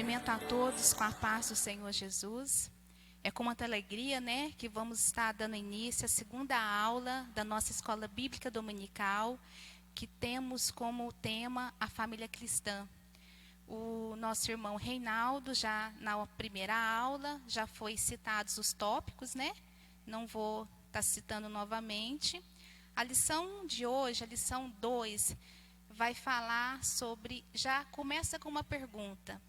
Cumprimento a todos com a paz do Senhor Jesus. É com muita alegria, né, que vamos estar dando início à segunda aula da nossa escola bíblica dominical, que temos como tema a família cristã. O nosso irmão Reinaldo, já na primeira aula, já foi citados os tópicos, né? Não vou estar citando novamente. A lição de hoje, a lição 2, vai falar sobre, já começa com uma pergunta.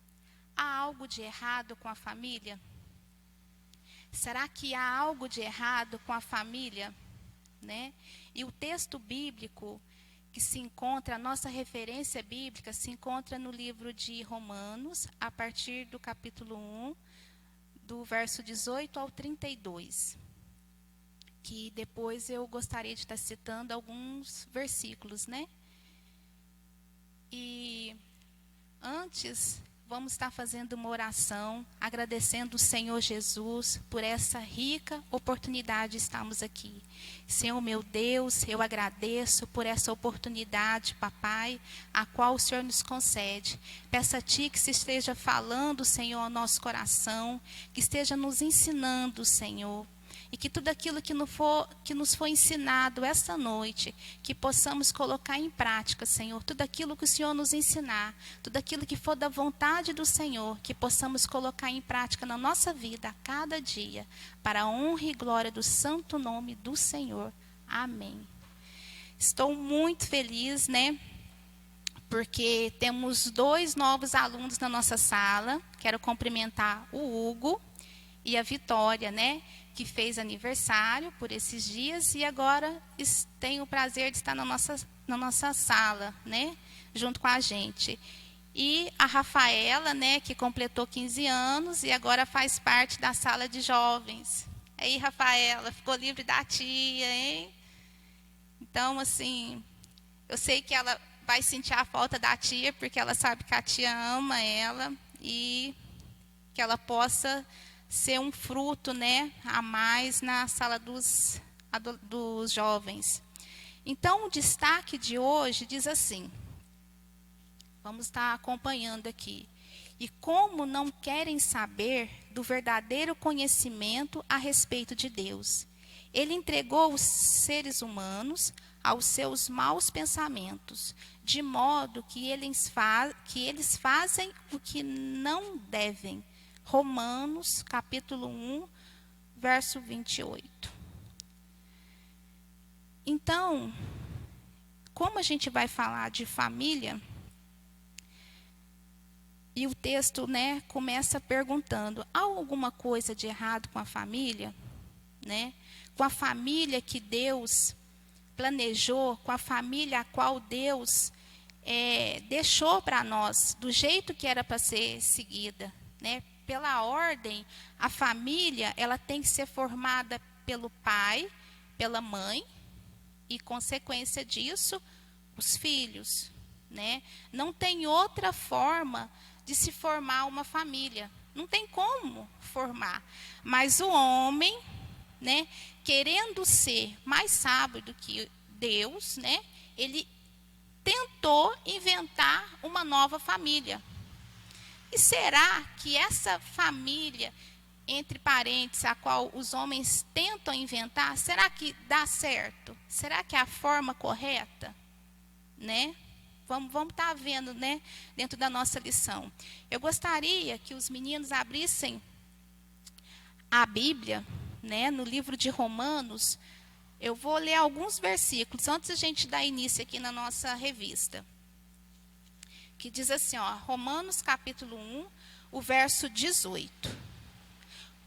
Há algo de errado com a família? Será que há algo de errado com a família? Né? E o texto bíblico que se encontra, a nossa referência bíblica, se encontra no livro de Romanos, a partir do capítulo 1, do verso 18 ao 32. Que depois eu gostaria de estar citando alguns versículos, né? E antes, vamos estar fazendo uma oração, agradecendo o Senhor Jesus por essa rica oportunidade de estarmos aqui. Senhor meu Deus, eu agradeço por essa oportunidade, papai, a qual o Senhor nos concede. Peço a Ti que se esteja falando, Senhor, ao nosso coração, que esteja nos ensinando, Senhor. E que tudo aquilo que nos foi ensinado esta noite, que possamos colocar em prática, Senhor. Tudo aquilo que o Senhor nos ensinar, tudo aquilo que for da vontade do Senhor, que possamos colocar em prática na nossa vida a cada dia, para a honra e glória do santo nome do Senhor. Amém. Estou muito feliz, né? Porque temos 2 novos alunos na nossa sala. Quero cumprimentar o Hugo e a Vitória, né? Que fez aniversário por esses dias e agora tenho o prazer de estar na nossa sala, né, junto com a gente. E a Rafaela, né, que completou 15 anos e agora faz parte da sala de jovens. Aí, Rafaela, ficou livre da tia, hein? Então, assim, eu sei que ela vai sentir a falta da tia, porque ela sabe que a tia ama ela e que ela possa ser um fruto, né, a mais na sala dos jovens. Então, o destaque de hoje diz assim, vamos estar acompanhando aqui. E como não querem saber do verdadeiro conhecimento a respeito de Deus, Ele entregou os seres humanos aos seus maus pensamentos, de modo que eles fazem o que não devem. Romanos, capítulo 1, verso 28. Então, como a gente vai falar de família, e o texto, né, começa perguntando, há alguma coisa de errado com a família? Né? Com a família que Deus planejou, com a família a qual Deus deixou para nós, do jeito que era para ser seguida, né? Pela ordem, a família ela tem que ser formada pelo pai, pela mãe e, consequência disso, os filhos, né? Não tem outra forma de se formar uma família. Não tem como formar. Mas o homem, né, querendo ser mais sábio do que Deus, né, ele tentou inventar uma nova família. E será que essa família, entre parênteses, a qual os homens tentam inventar, será que dá certo? Será que é a forma correta? Né? Vamos estar vendo, né, dentro da nossa lição. Eu gostaria que os meninos abrissem a Bíblia, né, no livro de Romanos. Eu vou ler alguns versículos antes de a gente dar início aqui na nossa revista. Que diz assim, ó, Romanos capítulo 1, o verso 18.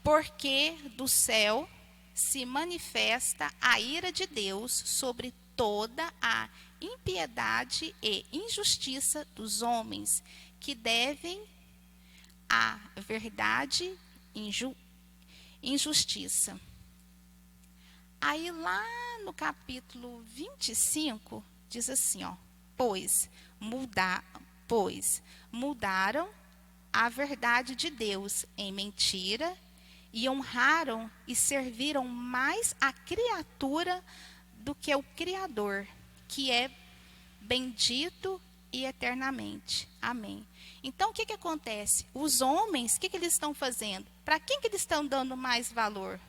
Porque do céu se manifesta a ira de Deus sobre toda a impiedade e injustiça dos homens, que devem à verdade injustiça. Aí lá no capítulo 25, diz assim, ó, pois mudaram a verdade de Deus em mentira e honraram e serviram mais a criatura do que o Criador, que é bendito e eternamente. Amém. Então, o que acontece? Os homens, o que eles estão fazendo? Para quem que eles estão dando mais valor?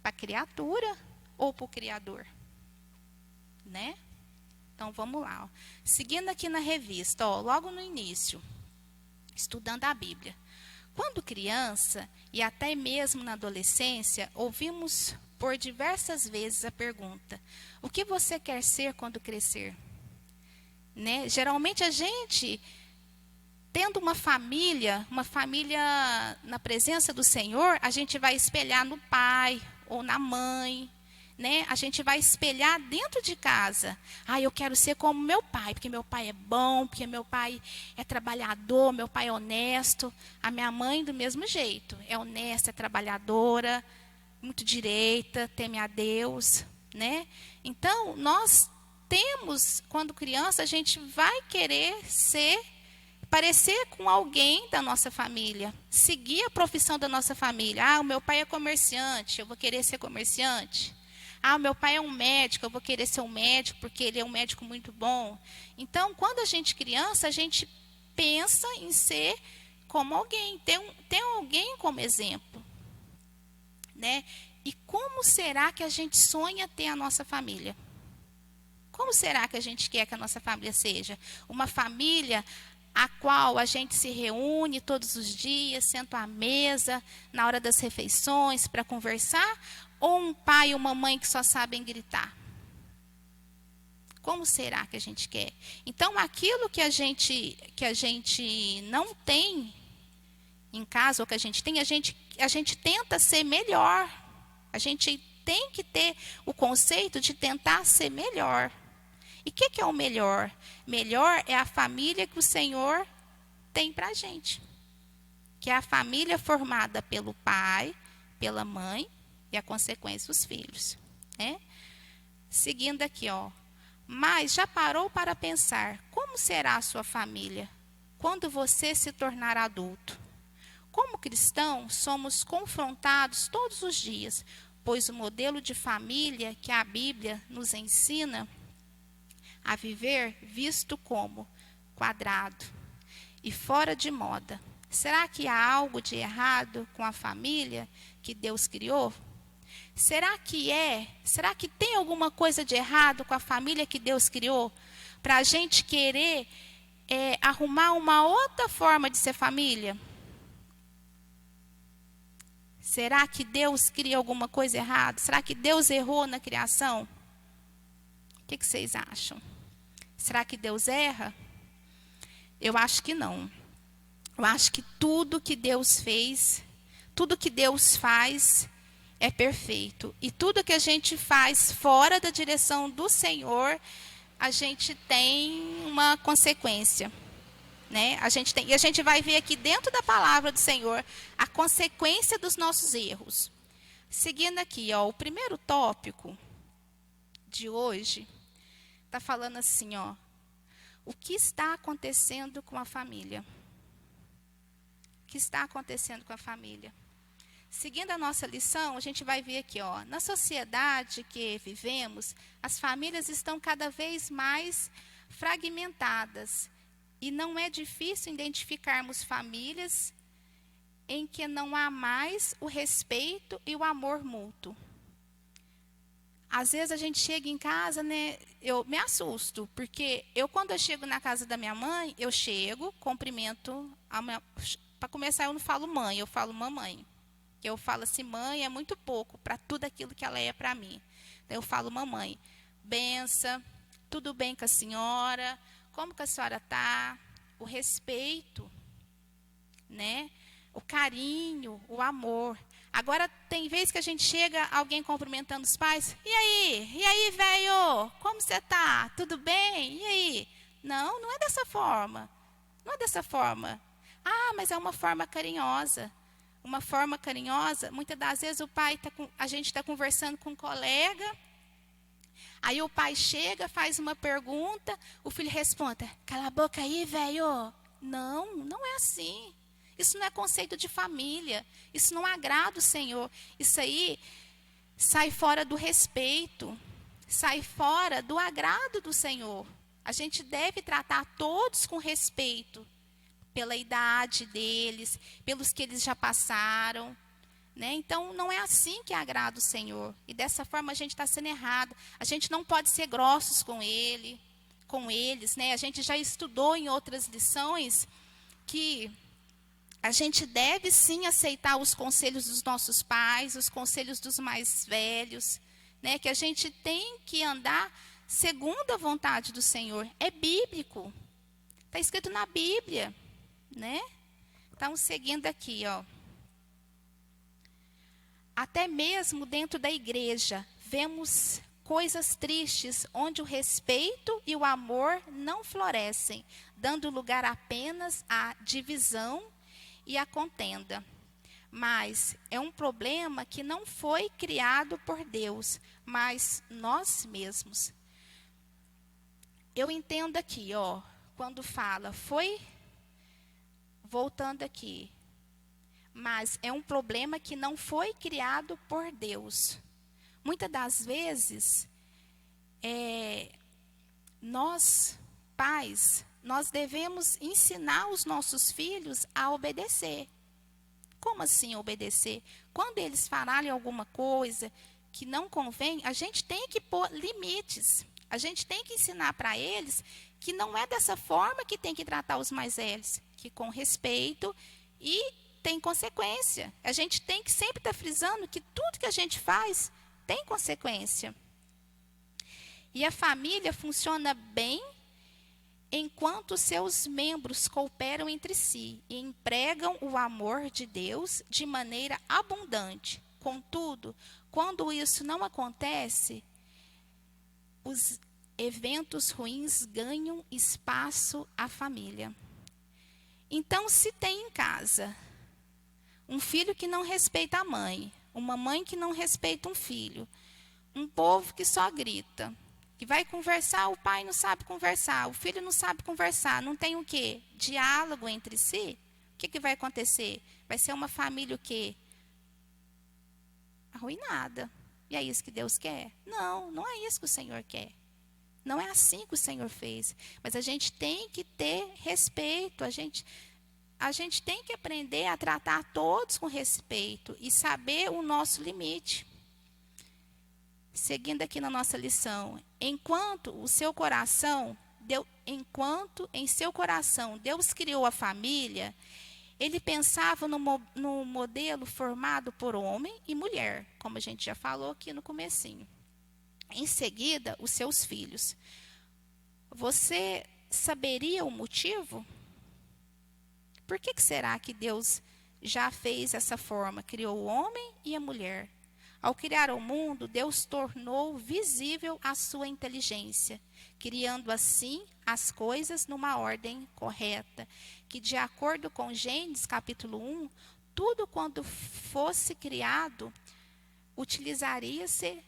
Para a criatura ou para o Criador? Né? Então, vamos lá. Ó. Seguindo aqui na revista, ó, logo no início, estudando a Bíblia. Quando criança, e até mesmo na adolescência, ouvimos por diversas vezes a pergunta: o que você quer ser quando crescer? Né? Geralmente a gente, tendo uma família na presença do Senhor, a gente vai espelhar no pai ou na mãe, né? A gente vai espelhar dentro de casa. Ah, eu quero ser como meu pai, porque meu pai é bom, porque meu pai é trabalhador, meu pai é honesto. A minha mãe do mesmo jeito, é honesta, é trabalhadora, muito direita, teme a Deus, né? Então, nós temos, quando criança, a gente vai querer parecer com alguém da nossa família, seguir a profissão da nossa família. Ah, o meu pai é comerciante, eu vou querer ser comerciante. Ah, o meu pai é um médico, eu vou querer ser um médico, porque ele é um médico muito bom. Então, quando a gente é criança, a gente pensa em ser como alguém, ter alguém como exemplo. Né? E como será que a gente sonha ter a nossa família? Como será que a gente quer que a nossa família seja? Uma família a qual a gente se reúne todos os dias, senta à mesa, na hora das refeições, para conversar? Ou um pai e uma mãe que só sabem gritar? Como será que a gente quer? Então, aquilo que a gente não tem em casa, ou que a gente tem, a gente tenta ser melhor. A gente tem que ter o conceito de tentar ser melhor. E o que é o melhor? Melhor é a família que o Senhor tem para a gente. Que é a família formada pelo pai, pela mãe e, a consequência, os filhos. Né? Seguindo aqui, ó. Mas já parou para pensar como será a sua família quando você se tornar adulto? Como cristãos, somos confrontados todos os dias, pois o modelo de família que a Bíblia nos ensina a viver, visto como quadrado e fora de moda. Será que há algo de errado com a família que Deus criou? Será que tem alguma coisa de errado com a família que Deus criou? Para a gente querer arrumar uma outra forma de ser família? Será que Deus cria alguma coisa errada? Será que Deus errou na criação? O que vocês acham? Será que Deus erra? Eu acho que não. Eu acho que tudo que Deus fez, tudo que Deus faz é perfeito. E tudo que a gente faz fora da direção do Senhor, a gente tem uma consequência. Né? E a gente vai ver aqui dentro da palavra do Senhor a consequência dos nossos erros. Seguindo aqui, ó, o primeiro tópico de hoje está falando assim, ó, o que está acontecendo com a família? O que está acontecendo com a família? Seguindo a nossa lição, a gente vai ver aqui, ó, na sociedade que vivemos, as famílias estão cada vez mais fragmentadas. E não é difícil identificarmos famílias em que não há mais o respeito e o amor mútuo. Às vezes a gente chega em casa, né, eu me assusto, porque quando eu chego na casa da minha mãe, eu chego, cumprimento, para começar eu não falo mãe, eu falo mamãe. Que eu falo assim, mãe é muito pouco para tudo aquilo que ela é para mim. Então eu falo mamãe, benção, tudo bem com a senhora? Como que a senhora está? O respeito, né? O carinho, o amor. Agora, tem vezes que a gente chega, alguém cumprimentando os pais. E aí, velho? Como você está? Tudo bem? E aí? Não, não é dessa forma. Não é dessa forma. Ah, mas é uma forma carinhosa. Uma forma carinhosa, muitas das vezes a gente está conversando com um colega. Aí o pai chega, faz uma pergunta, o filho responde, cala a boca aí, velho. Não, não é assim. Isso não é conceito de família. Isso não agrada o Senhor. Isso aí sai fora do respeito. Sai fora do agrado do Senhor. A gente deve tratar todos com respeito, pela idade deles, pelos que eles já passaram, né? Então, não é assim que agrada o Senhor. E dessa forma a gente está sendo errado. A gente não pode ser grossos com eles, né? A gente já estudou em outras lições que a gente deve sim aceitar os conselhos dos nossos pais, os conselhos dos mais velhos, né? Que a gente tem que andar segundo a vontade do Senhor. É bíblico. Está escrito na Bíblia, né? Então, seguindo aqui, ó. Até mesmo dentro da igreja, vemos coisas tristes onde o respeito e o amor não florescem, dando lugar apenas à divisão e à contenda. Mas é um problema que não foi criado por Deus, mas nós mesmos. Eu entendo aqui, ó, quando fala, voltando aqui, mas é um problema que não foi criado por Deus. Muitas das vezes, nós, pais, nós devemos ensinar os nossos filhos a obedecer. Como assim obedecer? Quando eles falarem alguma coisa que não convém, a gente tem que pôr limites. A gente tem que ensinar para eles que não é dessa forma que tem que tratar os mais velhos, que com respeito e tem consequência. A gente tem que sempre estar frisando que tudo que a gente faz tem consequência. E a família funciona bem enquanto seus membros cooperam entre si e empregam o amor de Deus de maneira abundante. Contudo, quando isso não acontece, os eventos ruins ganham espaço à família. Então, se tem em casa um filho que não respeita a mãe, uma mãe que não respeita um filho, um povo que só grita, que vai conversar, o pai não sabe conversar, o filho não sabe conversar, não tem o quê? Diálogo entre si, o que vai acontecer? Vai ser uma família o quê? Arruinada. E é isso que Deus quer? Não, não é isso que o Senhor quer. Não é assim que o Senhor fez. Mas a gente tem que ter respeito, a gente tem que aprender a tratar todos com respeito e saber o nosso limite. Seguindo aqui na nossa lição, enquanto em seu coração Deus criou a família, ele pensava no modelo formado por homem e mulher, como a gente já falou aqui no comecinho. Em seguida, os seus filhos. Você saberia o motivo? Por que será que Deus já fez essa forma? Criou o homem e a mulher. Ao criar o mundo, Deus tornou visível a sua inteligência, criando assim as coisas numa ordem correta, que de acordo com Gênesis capítulo 1, tudo quando fosse criado, utilizaria-se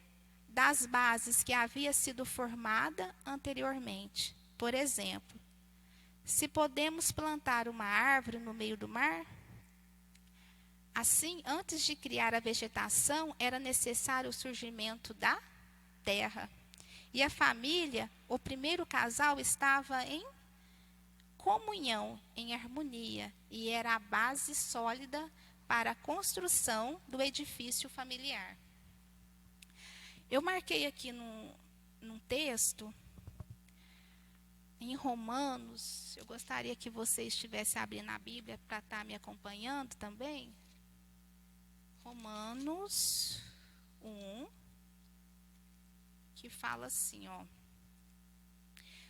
das bases que havia sido formada anteriormente. Por exemplo, se podemos plantar uma árvore no meio do mar, assim, antes de criar a vegetação, era necessário o surgimento da terra. E a família, o primeiro casal, estava em comunhão, em harmonia, e era a base sólida para a construção do edifício familiar. Eu marquei aqui num texto, em Romanos, eu gostaria que você estivesse abrindo a Bíblia para estar me acompanhando também. Romanos 1, que fala assim, ó.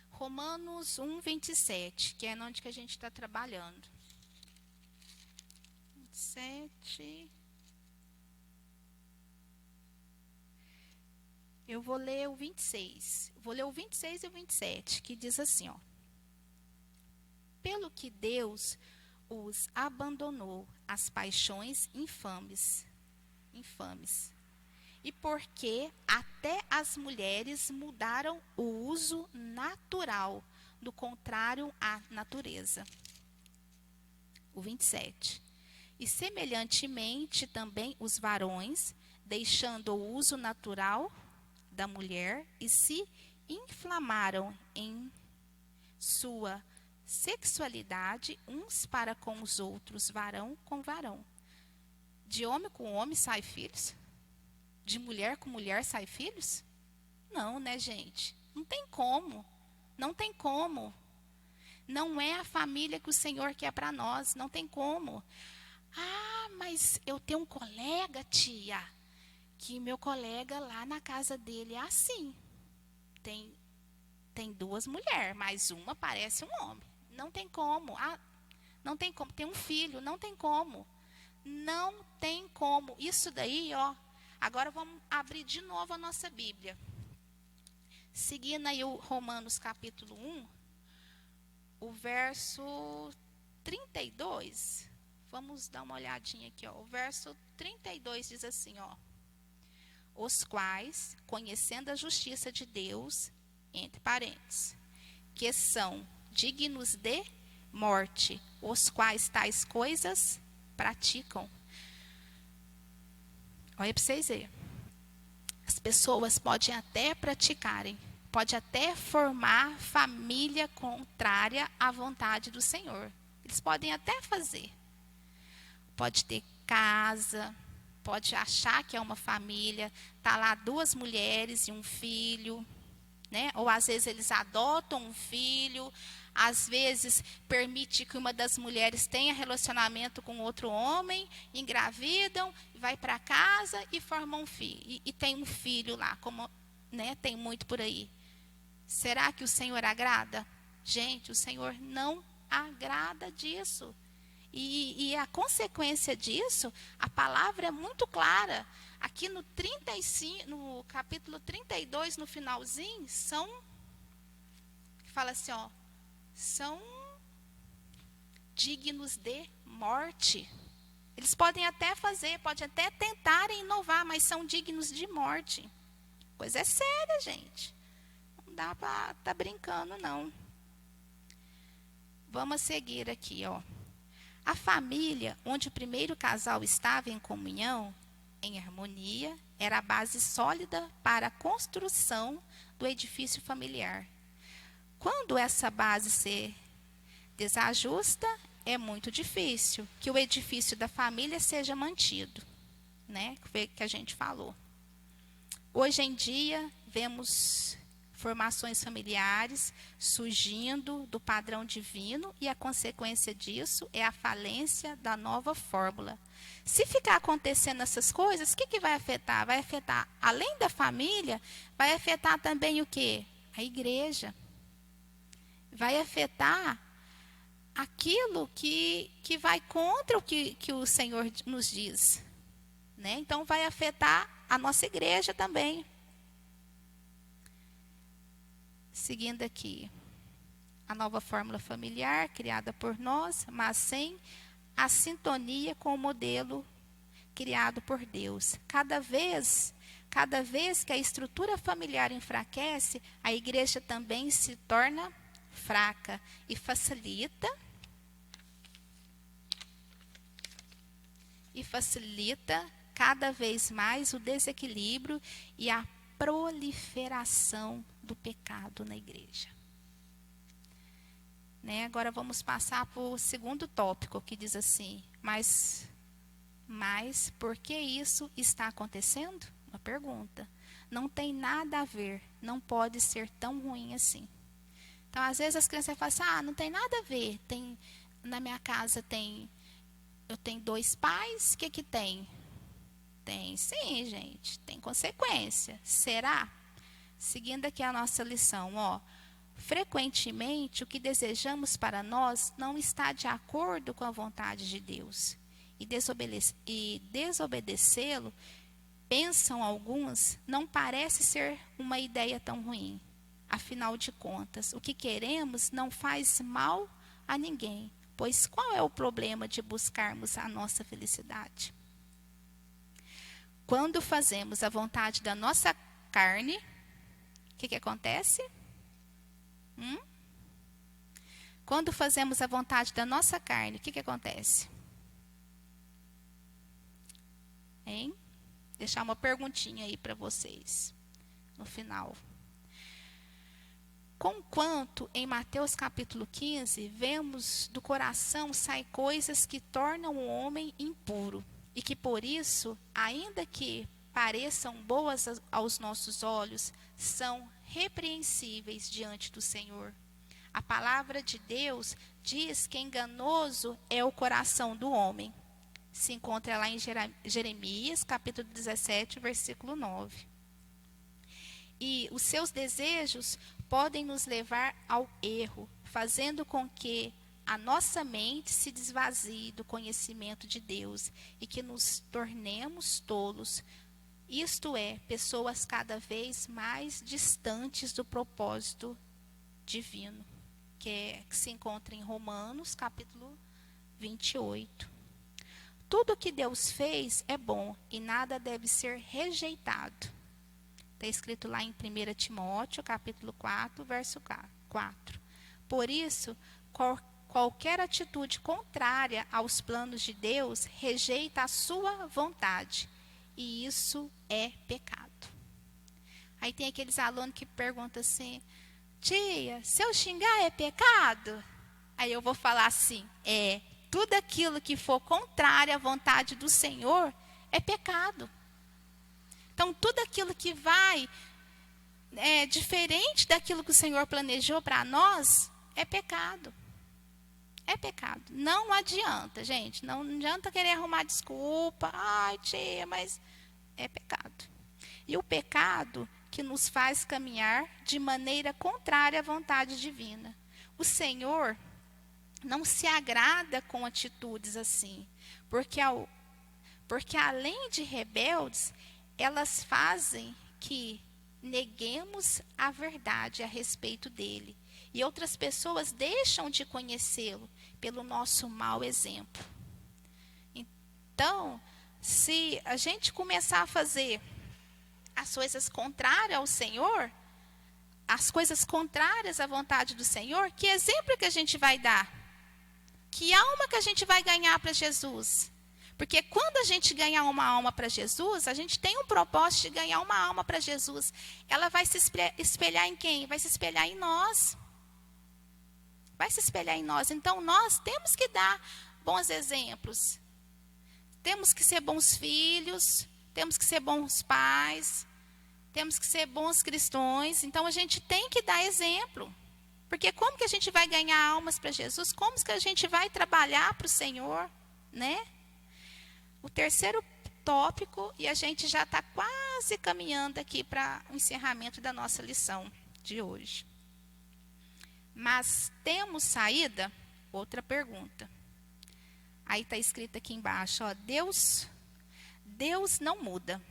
Romanos 1, 27, que é onde que a gente está trabalhando. 27. Eu vou ler o 26. Vou ler o 26 e o 27, que diz assim, ó. Pelo que Deus os abandonou às paixões infames. E porque até as mulheres mudaram o uso natural, do contrário à natureza. O 27. E semelhantemente também os varões, deixando o uso natural da mulher, e se inflamaram em sua sexualidade uns para com os outros, varão com varão. De homem com homem sai filhos? De mulher com mulher sai filhos? Não, né, gente? Não tem como. Não tem como. Não é a família que o Senhor quer para nós. Não tem como. Ah, mas eu tenho um colega, tia, que meu colega lá na casa dele é assim. Tem duas mulheres, mas uma parece um homem. Não tem como. Ah, não tem como. Tem um filho, não tem como. Não tem como. Isso daí, ó. Agora vamos abrir de novo a nossa Bíblia. Seguindo aí o Romanos capítulo 1, o verso 32. Vamos dar uma olhadinha aqui, ó. O verso 32 diz assim, ó: os quais, conhecendo a justiça de Deus, entre parênteses, que são dignos de morte, os quais tais coisas praticam. Olha para vocês verem. As pessoas podem até praticarem, pode até formar família contrária à vontade do Senhor. Eles podem até fazer. Pode ter casa, pode achar que é uma família, tá lá duas mulheres e um filho, né? Ou às vezes eles adotam um filho, às vezes permite que uma das mulheres tenha relacionamento com outro homem, engravidam, vai para casa e formam um filho. E tem um filho lá, como, né, tem muito por aí. Será que o Senhor agrada? Gente, o Senhor não agrada disso. E a consequência disso, a palavra é muito clara. Aqui no 35, no capítulo 32, no finalzinho, fala assim, ó, são dignos de morte. Eles podem até fazer, podem até tentarem inovar, mas são dignos de morte. Coisa é séria, gente. Não dá para estar brincando, não. Vamos seguir aqui, ó. A família, onde o primeiro casal estava em comunhão, em harmonia, era a base sólida para a construção do edifício familiar. Quando essa base se desajusta, é muito difícil que o edifício da família seja mantido, né? Que a gente falou. Hoje em dia, vemos formações familiares surgindo do padrão divino e a consequência disso é a falência da nova fórmula. Se ficar acontecendo essas coisas, o que vai afetar? Vai afetar, além da família, vai afetar também o quê? A igreja. Vai afetar aquilo que vai contra o que o Senhor nos diz, né? Então, vai afetar a nossa igreja também. Seguindo aqui, a nova fórmula familiar criada por nós, mas sem a sintonia com o modelo criado por Deus. Cada vez que a estrutura familiar enfraquece, a igreja também se torna fraca e facilita cada vez mais o desequilíbrio e a proliferação do pecado na igreja. Né? Agora vamos passar para o segundo tópico, que diz assim, mas por que isso está acontecendo? Uma pergunta. Não tem nada a ver, não pode ser tão ruim assim. Então, às vezes as crianças falam assim, não tem nada a ver, na minha casa eu tenho dois pais, o que tem? Tem sim, gente, tem consequência. Será? Seguindo aqui a nossa lição, ó. Frequentemente, o que desejamos para nós não está de acordo com a vontade de Deus. E desobedecê-lo, pensam alguns, não parece ser uma ideia tão ruim. Afinal de contas, o que queremos não faz mal a ninguém. Pois qual é o problema de buscarmos a nossa felicidade? Quando fazemos a vontade da nossa carne, o que acontece? Quando fazemos a vontade da nossa carne, o que acontece? Hein? Deixar uma perguntinha aí para vocês, no final. Conquanto em Mateus capítulo 15, vemos do coração saem coisas que tornam o homem impuro, e que por isso, ainda que pareçam boas aos nossos olhos, são repreensíveis diante do Senhor. A palavra de Deus diz que enganoso é o coração do homem. Se encontra lá em Jeremias capítulo 17, versículo 9. E os seus desejos podem nos levar ao erro, fazendo com que a nossa mente se desvazie do conhecimento de Deus e que nos tornemos tolos, isto é, pessoas cada vez mais distantes do propósito divino, que se encontra em Romanos capítulo 28. Tudo que Deus fez é bom e nada deve ser rejeitado. Está escrito lá em 1 Timóteo, capítulo 4, verso 4. Por isso, qualquer atitude contrária aos planos de Deus rejeita a sua vontade. E isso é pecado. Aí tem aqueles alunos que perguntam assim, tia, se eu xingar é pecado? Aí eu vou falar assim, tudo aquilo que for contrário à vontade do Senhor é pecado. Então, tudo aquilo que vai diferente daquilo que o Senhor planejou para nós, é pecado. É pecado. Não adianta, gente. Não adianta querer arrumar desculpa. Ai, tia, mas é pecado. E o pecado que nos faz caminhar de maneira contrária à vontade divina. O Senhor não se agrada com atitudes assim. Porque além de rebeldes, elas fazem que neguemos a verdade a respeito dele. E outras pessoas deixam de conhecê-lo pelo nosso mau exemplo. Então, se a gente começar a fazer as coisas contrárias ao Senhor, as coisas contrárias à vontade do Senhor, que exemplo que a gente vai dar? Que alma que a gente vai ganhar para Jesus? Porque quando a gente ganhar uma alma para Jesus, a gente tem um propósito de ganhar uma alma para Jesus. Ela vai se espelhar em quem? Vai se espelhar em nós. Vai se espelhar em nós. Então, nós temos que dar bons exemplos. Temos que ser bons filhos. Temos que ser bons pais. Temos que ser bons cristãos. Então, a gente tem que dar exemplo. Porque como que a gente vai ganhar almas para Jesus? Como que a gente vai trabalhar para o Senhor? Né? O terceiro tópico, e a gente já está quase caminhando aqui para o encerramento da nossa lição de hoje. Mas temos saída? Outra pergunta. Aí está escrito aqui embaixo, ó, Deus não muda.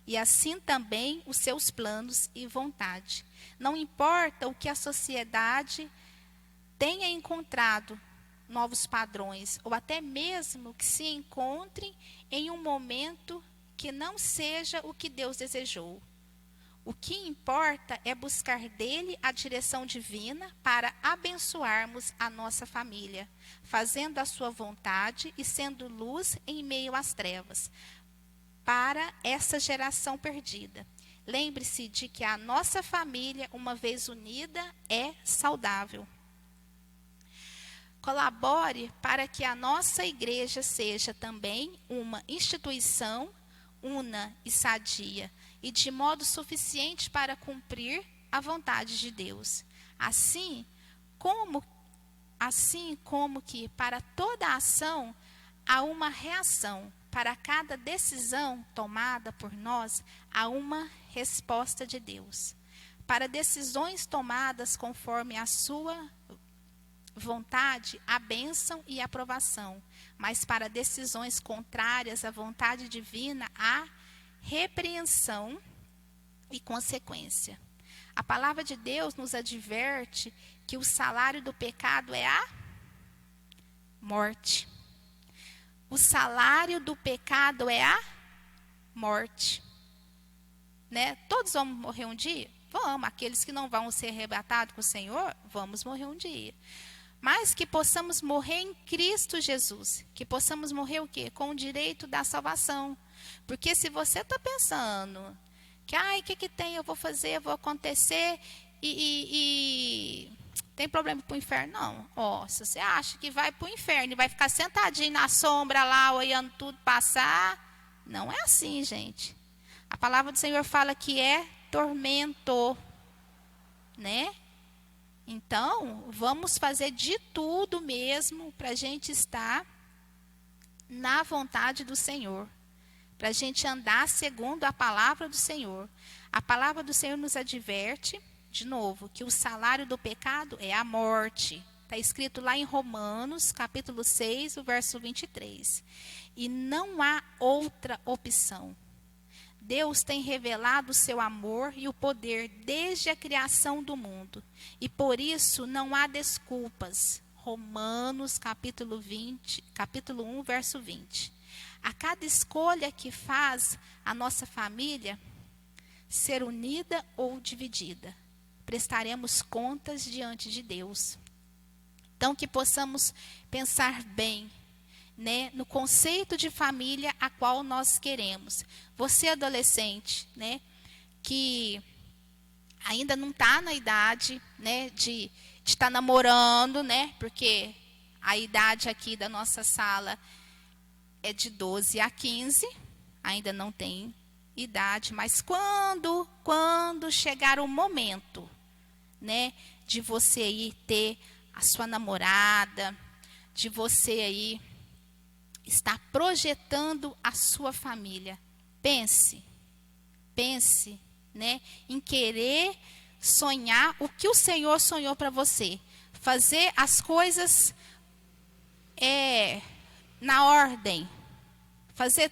E assim também os seus planos e vontade. Não importa o que a sociedade tenha encontrado, novos padrões, ou até mesmo que se encontrem em um momento que não seja o que Deus desejou. O que importa é buscar dele a direção divina para abençoarmos a nossa família, fazendo a sua vontade e sendo luz em meio às trevas, para essa geração perdida. Lembre-se de que a nossa família, uma vez unida, é saudável. Colabore para que a nossa igreja seja também uma instituição una e sadia, e de modo suficiente para cumprir a vontade de Deus. Assim como que para toda ação há uma reação, para cada decisão tomada por nós há uma resposta de Deus. Para decisões tomadas conforme a sua vontade, a bênção e a aprovação, mas para decisões contrárias à vontade divina, há repreensão e consequência. A palavra de Deus nos adverte que o salário do pecado é a morte. O salário do pecado é a morte. Né? Todos vamos morrer um dia? Vamos. Aqueles que não vão ser arrebatados com o Senhor, vamos morrer um dia. Mas que possamos morrer em Cristo Jesus. Que possamos morrer o quê? Com o direito da salvação. Porque se você está pensando que, o que tem, eu vou fazer, eu vou acontecer, e tem problema para o inferno? Não. Ó, se você acha que vai para o inferno e vai ficar sentadinho na sombra lá, olhando tudo passar, não é assim, gente. A palavra do Senhor fala que é tormento, né? Então, vamos fazer de tudo mesmo para a gente estar na vontade do Senhor, para a gente andar segundo a palavra do Senhor. A palavra do Senhor nos adverte, de novo, que o salário do pecado é a morte. Está escrito lá em Romanos, capítulo 6, o verso 23. E não há outra opção. Deus tem revelado o seu amor e o poder desde a criação do mundo. E por isso não há desculpas. Romanos, capítulo 1, verso 20. A cada escolha que faz a nossa família ser unida ou dividida, prestaremos contas diante de Deus. Então, que possamos pensar bem, né, no conceito de família a qual nós queremos. Você, adolescente, né, que ainda não está na idade, né, de estar namorando, né, porque a idade aqui da nossa sala é de 12 a 15, ainda não tem idade, mas quando chegar o momento, né, de você aí ter a sua namorada, de você aí estar projetando a sua família, pense, né, em querer sonhar o que o Senhor sonhou para você, fazer as coisas na ordem, fazer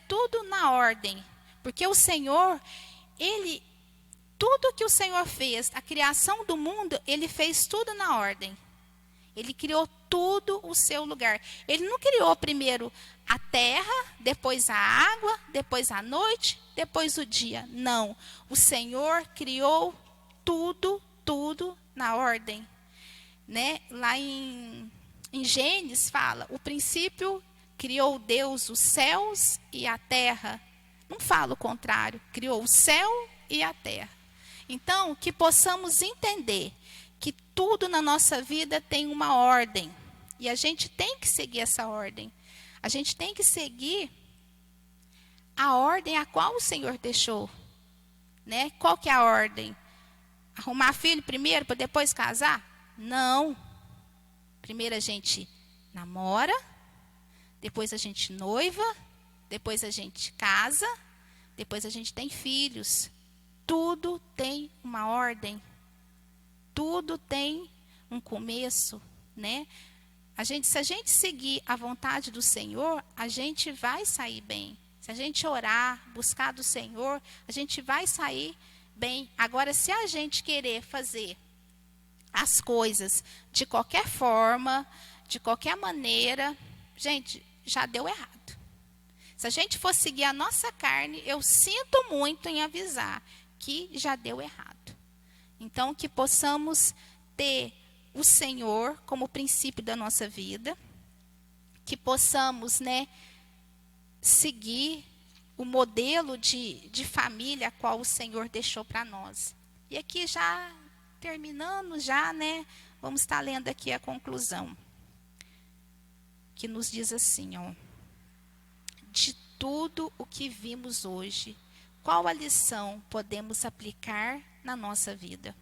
tudo na ordem, porque o Senhor, tudo que o Senhor fez, a criação do mundo, Ele fez tudo na ordem. Ele criou tudo o seu lugar. Ele não criou primeiro a terra, depois a água, depois a noite, depois o dia. Não. O Senhor criou tudo na ordem. Né? Lá em Gênesis fala, o princípio criou Deus os céus e a terra. Não fala o contrário, criou o céu e a terra. Então, que possamos entender que tudo na nossa vida tem uma ordem. E a gente tem que seguir essa ordem. A gente tem que seguir a ordem a qual o Senhor deixou. Né? Qual que é a ordem? Arrumar filho primeiro para depois casar? Não. Primeiro a gente namora, depois a gente noiva, depois a gente casa, depois a gente tem filhos. Tudo tem uma ordem. Tudo tem um começo, né? Se a gente seguir a vontade do Senhor, a gente vai sair bem. Se a gente orar, buscar do Senhor, a gente vai sair bem. Agora, se a gente querer fazer as coisas de qualquer forma, de qualquer maneira, gente, já deu errado. Se a gente for seguir a nossa carne, eu sinto muito em avisar que já deu errado. Então, que possamos ter o Senhor como princípio da nossa vida, que possamos, né, seguir o modelo de família a qual o Senhor deixou para nós. E aqui já terminando, né, vamos estar lendo aqui a conclusão, que nos diz assim, ó, de tudo o que vimos hoje, qual a lição podemos aplicar na nossa vida?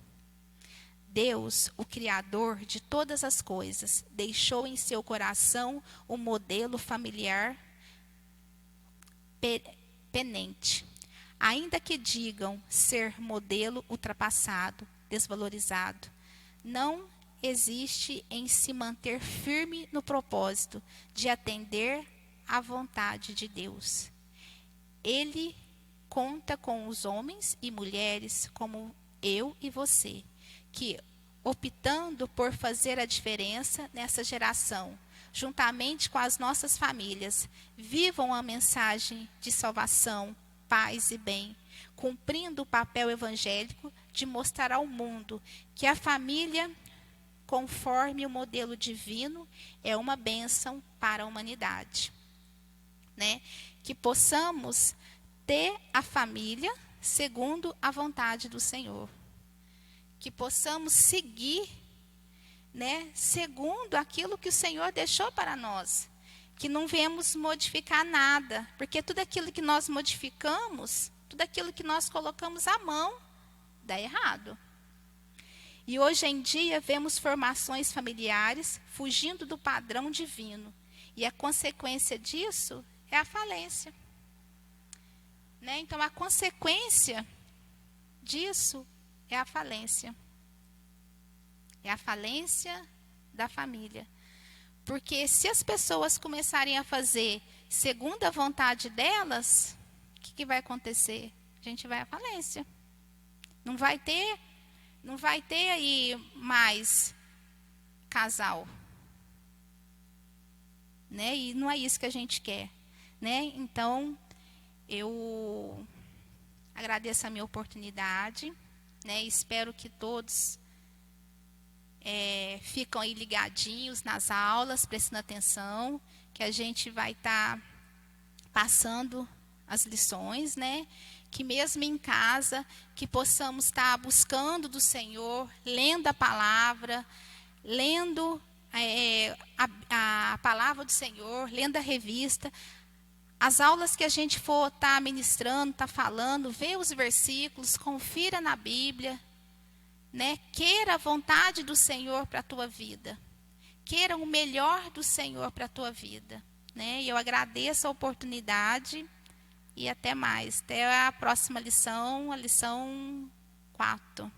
Deus, o Criador de todas as coisas, deixou em seu coração um modelo familiar penente. Ainda que digam ser modelo ultrapassado, desvalorizado, não existe em se manter firme no propósito de atender à vontade de Deus. Ele conta com os homens e mulheres como eu e você, que, optando por fazer a diferença nessa geração, juntamente com as nossas famílias, vivam a mensagem de salvação, paz e bem, cumprindo o papel evangélico de mostrar ao mundo que a família, conforme o modelo divino, é uma bênção para a humanidade. Né? Que possamos ter a família segundo a vontade do Senhor. que possamos seguir, né, segundo aquilo que o Senhor deixou para nós, que não viemos modificar nada, porque tudo aquilo que nós modificamos, tudo aquilo que nós colocamos à mão, dá errado. E hoje em dia vemos formações familiares fugindo do padrão divino, e a consequência disso é a falência. Né? Então, a consequência disso é a falência. É a falência da família. Porque se as pessoas começarem a fazer segundo a vontade delas, o que vai acontecer? A gente vai à falência. Não vai ter aí mais casal. Né? E não é isso que a gente quer. Né? Então, eu agradeço a minha oportunidade, né? Espero que todos ficam aí ligadinhos nas aulas, prestando atenção, que a gente vai estar passando as lições, né? Que mesmo em casa, que possamos estar buscando do Senhor, lendo a palavra, lendo a palavra do Senhor, lendo a revista. As aulas que a gente for estar ministrando, estar falando, vê os versículos, confira na Bíblia, né? Queira a vontade do Senhor para a tua vida. Queira o melhor do Senhor para a tua vida. Né? E eu agradeço a oportunidade e até mais. Até a próxima lição, a lição 4.